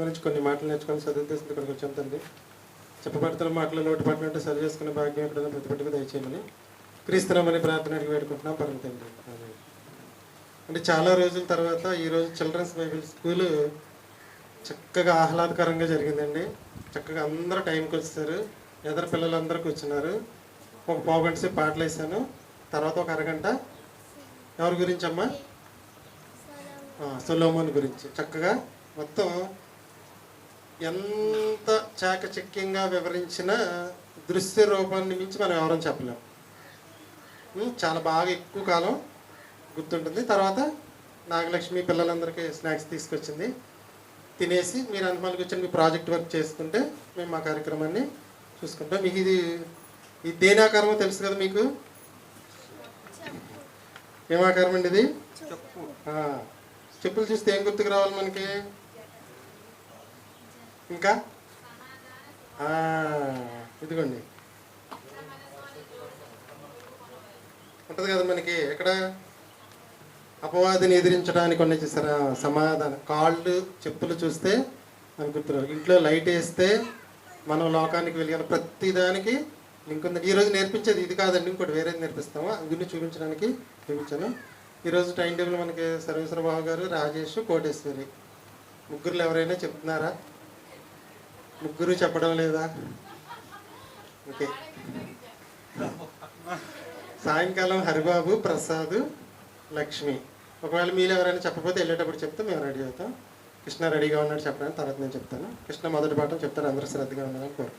గురించి కొన్ని మాటలు నేర్చుకొని చదువుతేసింది ఇక్కడికి వచ్చాం తండ్రి. చెప్పబడుతున్న మాటలు నోటి పట్ల ఉంటే సరి చేసుకునే భాగ్యం ఎక్కడైనా ప్రతిపట్టుకు దయచేయమని క్రీస్తునామని ప్రార్థన అడిగి వేడుకుంటున్నాం పరమ తండ్రి. అంటే చాలా రోజుల తర్వాత ఈరోజు చిల్డ్రన్స్ బైబిల్ స్కూలు చక్కగా ఆహ్లాదకరంగా జరిగిందండి. చక్కగా అందరూ టైంకి వచ్చారు. ఎదరు పిల్లలందరూ కూర్చున్నారు. ఒక పావుగంట సేపు పాటలు వేసాను. తర్వాత ఒక అరగంట ఎవరి గురించి అమ్మా? సొలొమోను గురించి చక్కగా మొత్తం ఎంత చాకచక్యంగా వివరించిన దృశ్య రూపాన్ని మించి మనం ఎవరని చెప్పలేము. చాలా బాగా ఎక్కువ కాలం గుర్తుంటుంది. తర్వాత నాగలక్ష్మి పిల్లలందరికీ స్నాక్స్ తీసుకొచ్చింది. తినేసి మీరు అనుమానం కూర్చొని మీ ప్రాజెక్ట్ వర్క్ చేసుకుంటే మేము మా కార్యక్రమాన్ని చూసుకుంటాం. మీకు ఈ దేని ఆకారమో తెలుసు కదా మీకు? ఏం ఆకారం అండి ఇది? చెప్పులు చూస్తే ఏం గుర్తుకు రావాలి మనకి? ఇంకా ఇదిగోండి ఉంటుంది కదా మనకి. ఎక్కడ అపవాదిని ఎదిరించడానికి కొన్ని చేస్తారా సమాధానం. కాళ్ళు చెప్పులు చూస్తే మనకు గుర్తురావు. ఇంట్లో లైట్ వేస్తే మనం లోకానికి వెలిగిన ప్రతిదానికి లింక్ ఉంది. ఈరోజు నేర్పించేది ఇది కాదండి, ఇంకోటి వేరేది నేర్పిస్తాము. అందుని చూపించడానికి చూపించాను. ఈరోజు టైం టేబుల్ మనకి సర్వేశ్వర బాబు గారు, రాజేష్, కోటేశ్వరి ముగ్గురులో ఎవరైనా చెప్తున్నారా? ముగ్గురు చెప్పడం లేదా? ఓకే. సాయంకాలం హరిబాబు, ప్రసాద్, లక్ష్మి. ఒకవేళ మీరు ఎవరైనా చెప్పకపోతే వెళ్ళేటప్పుడు చెప్తే మేము రెడీ అవుతాం. కృష్ణ రెడీగా ఉన్నాడు చెప్పడానికి. తర్వాత నేను చెప్తాను. కృష్ణ మొదటి పాఠం చెప్తాను. అందరూ శ్రద్ధగా ఉన్నారని కోరు.